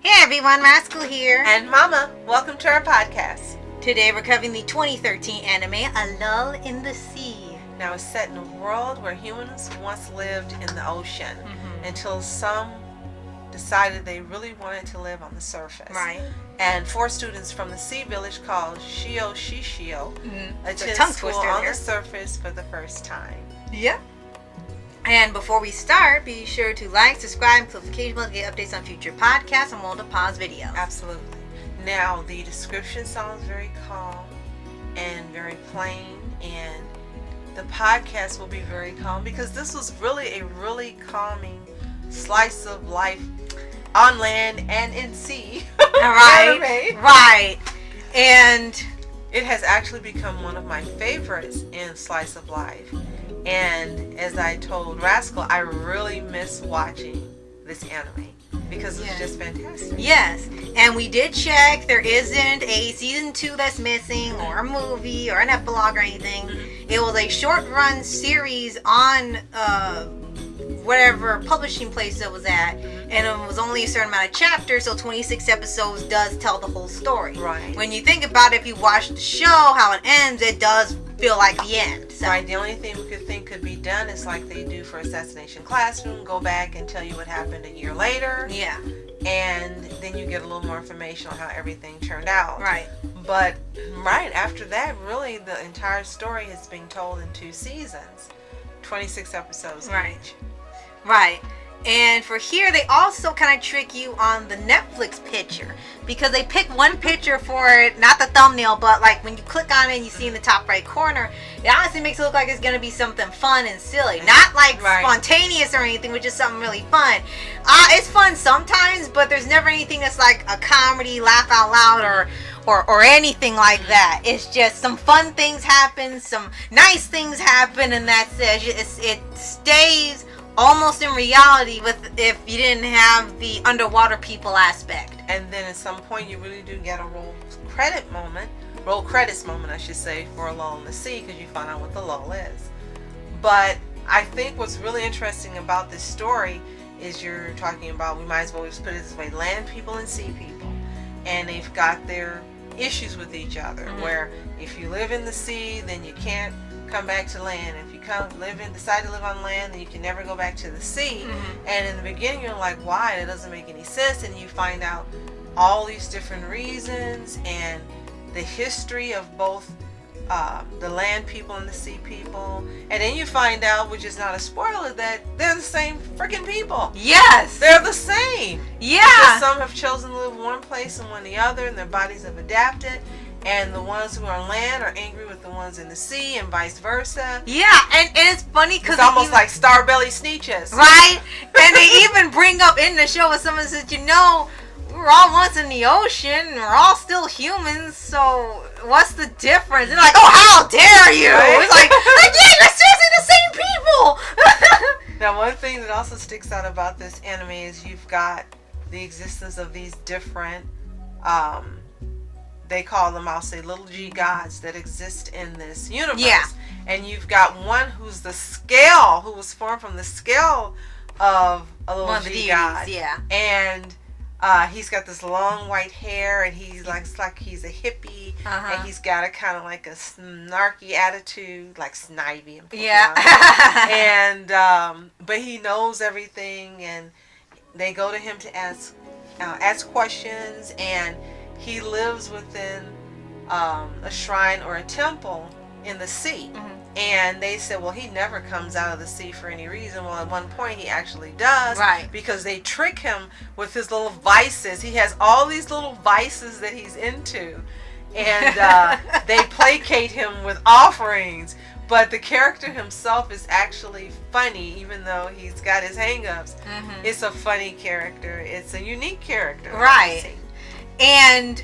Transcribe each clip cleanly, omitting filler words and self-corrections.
Hey everyone, Rascal here. And Mama, welcome to our podcast. Today we're covering the 2013 anime A Lull in the Sea. Now it's set in a world where humans once lived in the ocean until some decided they really wanted to live on the surface. Right. And 4 students from the sea village called Shioshishio attend school on the surface for the first time. Yep. And before we start, be sure to like, subscribe, and click the notification bell to get updates on future podcasts and World of Paws videos. Absolutely. Now, the description sounds very calm and very plain, and the podcast will be very calm because this was really a really calming slice of life on land and in sea. Right. Right. And it has actually become one of my favorites in slice of life. And as I told Rascal, I really miss watching this anime because it's just fantastic. Yes, and we did check. There isn't a season 2 that's missing, or a movie, or an epilogue, or anything. It was a short-run series on whatever publishing place it was at, and it was only a certain amount of chapters, so 26 episodes does tell the whole story. Right. When you think about it, if you watch the show, how it ends, it does feel like the end. So. Right. The only thing we could think could be done is like they do for Assassination Classroom, go back and tell you what happened a year later. Yeah. And then you get a little more information on how everything turned out. Right. But right after that, really the entire story is being told in 2 seasons, 26 episodes each. Right. And for here, they also kind of trick you on the Netflix picture because they pick one picture for it, not the thumbnail, but like when you click on it and you see in the top right corner, it honestly makes it look like it's going to be something fun and silly. Not like spontaneous or anything, but just something really fun. It's fun sometimes, but there's never anything that's like a comedy, laugh out loud, or anything like that. It's just some fun things happen, some nice things happen, and that's it. It stays almost in reality with if you didn't have the underwater people aspect. And then at some point you really do get a roll credits moment I should say, for A Lull in the Sea, because you find out what the lull is. But I think what's really interesting about this story is you're talking about, we might as well just put it this way, land people and sea people. And they've got their issues with each other, where if you live in the sea, then you can't come back to land. If you decide to live on land, then you can never go back to the sea. And in the beginning you're like, why? It doesn't make any sense. And you find out all these different reasons and the history of both the land people and the sea people. And then you find out, which is not a spoiler, that they're the same freaking people. Yes, they're the same. Yeah. Because some have chosen to live one place and one the other, and their bodies have adapted. And the ones who are on land are angry with the ones in the sea, and vice versa. Yeah, and it's funny because it's almost like Starbelly Sneeches, right? And they even bring up in the show when someone says, we're all once in the ocean, we're all still humans, so what's the difference? They're like, oh, how dare you? Right? It's like, yeah, you're seriously the same people. Now, one thing that also sticks out about this anime is you've got the existence of these different they call them, I'll say, little g gods that exist in this universe. Yeah. And you've got one who's the scale, who was formed from the scale of a little g god. Yeah. And he's got this long white hair, and he's like he's a hippie, and he's got a kind of like a snarky attitude, like Snivy and and but he knows everything, and they go to him to ask questions, and he lives within a shrine or a temple in the sea. And they said, well, he never comes out of the sea for any reason. Well, at one point he actually does. Right. Because they trick him with his little vices. He has all these little vices that he's into. And they placate him with offerings. But the character himself is actually funny, even though he's got his hang-ups. It's a funny character. It's a unique character. Right. And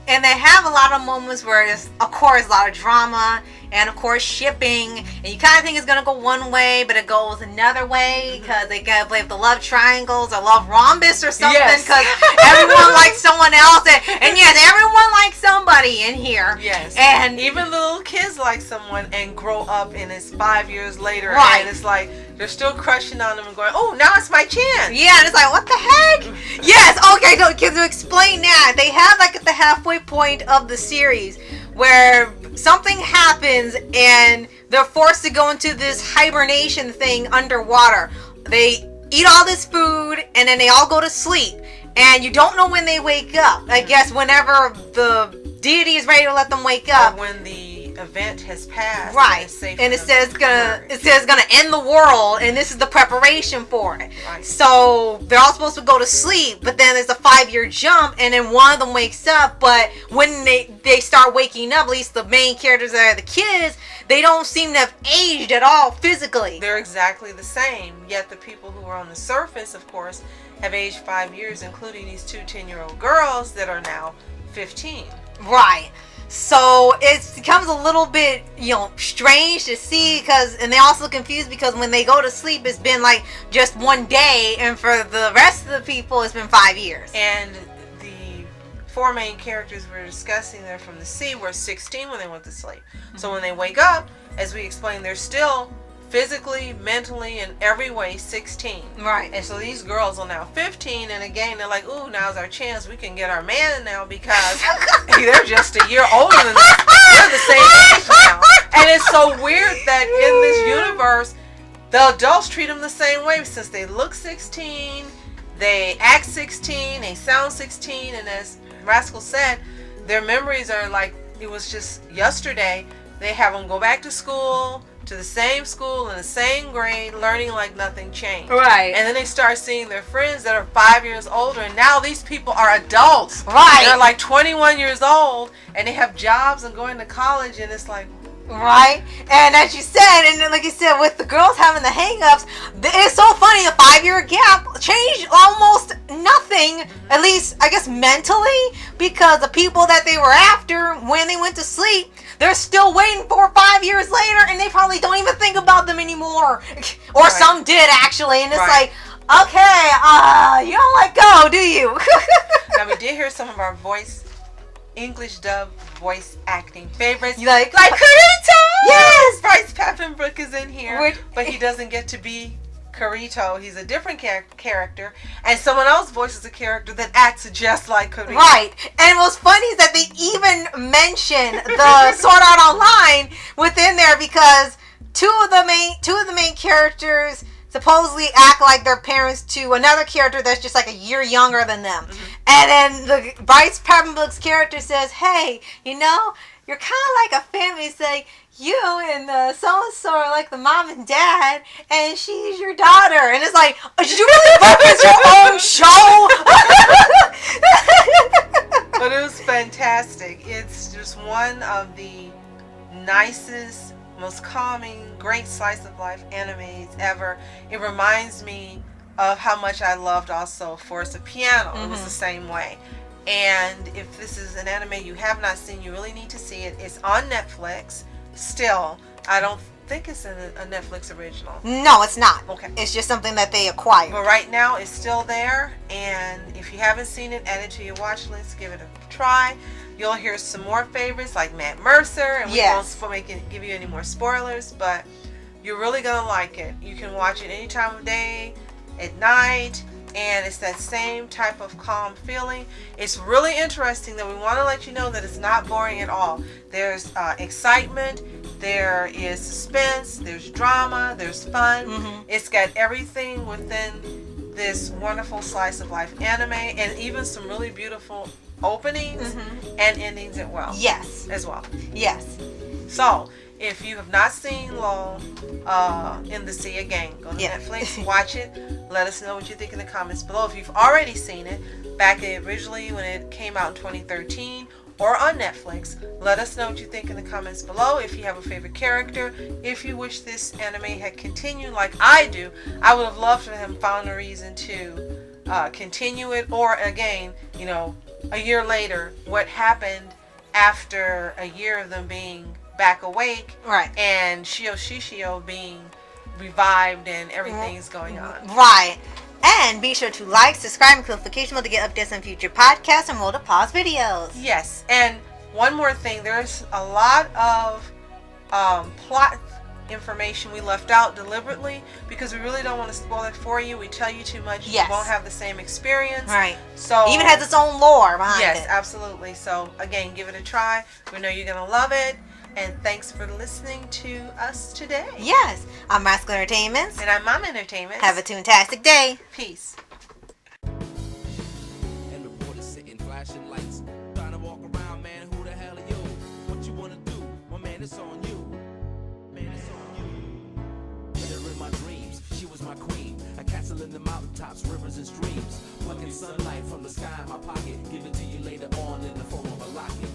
they have a lot of moments where there's, of course, a lot of drama and, of course, shipping. And you kind of think it's going to go one way, but it goes another way because they got to play with the love triangles or love rhombus or something because everyone likes someone else. And yes, everyone likes somebody in here. Yes. And even the little kids like someone and grow up, and it's 5 years later. Right. And it's like, they're still crushing on them and going, oh, now it's my chance. Yeah, and it's like, what the heck? Yes, okay, so to explain that, they have like at the halfway point of the series where something happens and they're forced to go into this hibernation thing underwater. They eat all this food and then they all go to sleep. And you don't know when they wake up. I guess whenever the deity is ready to let them wake up. Or when the event has passed. Right. And it says gonna end the world, and this is the preparation for it. Right. So they're all supposed to go to sleep, but then there's a 5-year jump, and then one of them wakes up. But when they start waking up, at least the main characters that are the kids, they don't seem to have aged at all physically. They're exactly the same. Yet the people who are on the surface, of course, have aged 5 years, including these 2 10-year-old girls that are now 15. Right. So it becomes a little bit, strange to see and they also confused because when they go to sleep, it's been like just one day, and for the rest of the people, it's been 5 years. And the 4 main characters we're discussing, they're from the sea, were 16 when they went to sleep. Mm-hmm. So when they wake up, as we explained, they're still physically, mentally, in every way 16. Right. And so these girls are now 15, and again they're like, ooh, now's our chance. We can get our man now because they're just a year older than us. They're the same age now. And it's so weird that in this universe, the adults treat them the same way since they look 16, they act 16, they sound 16, and as Rascal said, their memories are like it was just yesterday. They have them go back to school, to the same school in the same grade, learning like nothing changed. Right. And then they start seeing their friends that are 5 years older, and now these people are adults. Right. They're like 21 years old, and they have jobs and going to college, and it's like... Right. And as you said, and like you said, with the girls having the hang-ups, it's so funny, the 5-year gap changed almost nothing, at least, I guess, mentally, because the people that they were after, when they went to sleep, they're still waiting for 5 years later, and they probably don't even think about them anymore. Or right. Some did, actually, and it's right. Like, okay, you don't let go, do you? Now, we did hear some of our English dub voice acting favorites. You like Carito! Yes! Bryce Papenbrook is in here, but he doesn't get to be Carito. He's a different character, and someone else voices a character that acts just like Carito. Right. And what's funny is that they even mention the Sword Art Online within there because two of the main characters supposedly act like their parents to another character that's just like a year younger than them. Mm-hmm. And then the Bryce Papenbrook's character says, "Hey, you're kind of like a family. It's like you and so-and-so are like the mom and dad, and she's your daughter." And it's like, did you really reference your own show? But it was fantastic. It's just one of the nicest, most calming, great slice of life animes ever. It reminds me of how much I loved also Force of Piano. Mm-hmm. It was the same way. And if this is an anime you have not seen, you really need to see it. It's on Netflix still. I don't think it's a Netflix original. No, it's not. Okay. It's just something that they acquired. But right now it's still there, and if you haven't seen it, add it to your watch list. Give it a try. You'll hear some more favorites like Matt Mercer, and we won't give you any more spoilers, but you're really going to like it. You can watch it any time of day, at night, and it's that same type of calm feeling. It's really interesting that we want to let you know that it's not boring at all. There's excitement, there is suspense, there's drama, there's fun. Mm-hmm. It's got everything within this wonderful slice of life anime, and even some really beautiful openings and endings as well. Yes. As well. Yes. So, if you have not seen Lull in the Sea again, go to Netflix, watch it. Let us know what you think in the comments below. If you've already seen it, back originally when it came out in 2013, or on Netflix, let us know what you think in the comments below. If you have a favorite character, if you wish this anime had continued like I do, I would have loved for them found a reason to continue it, or again, a year later, what happened after a year of them being back awake, right, and Shioshishio being revived and everything's going on. Right. And be sure to like, subscribe, and click the notification bell to get updates on future podcasts and Roll to Pause videos. Yes, and one more thing, there's a lot of plot information we left out deliberately because we really don't want to spoil it for you. We tell you too much, Yes. you won't have the same experience. Right. So It even has its own lore behind yes, it. absolutely. So again, give it a try. We know you're gonna love it. And thanks for listening to us today. Yes. I'm Rascal Entertainments. And I'm Mom Entertainment. Have a toontastic day. Peace. And reporters sitting, flashing lights, trying to walk around, man. Who the hell are you? What you wanna do? My man, it's on you. Man, it's on you. Put her in my dreams. She was my queen. A castle in the mountaintops, rivers and streams. Plucking sunlight from the sky in my pocket. Give it to you later on in the form of a locket.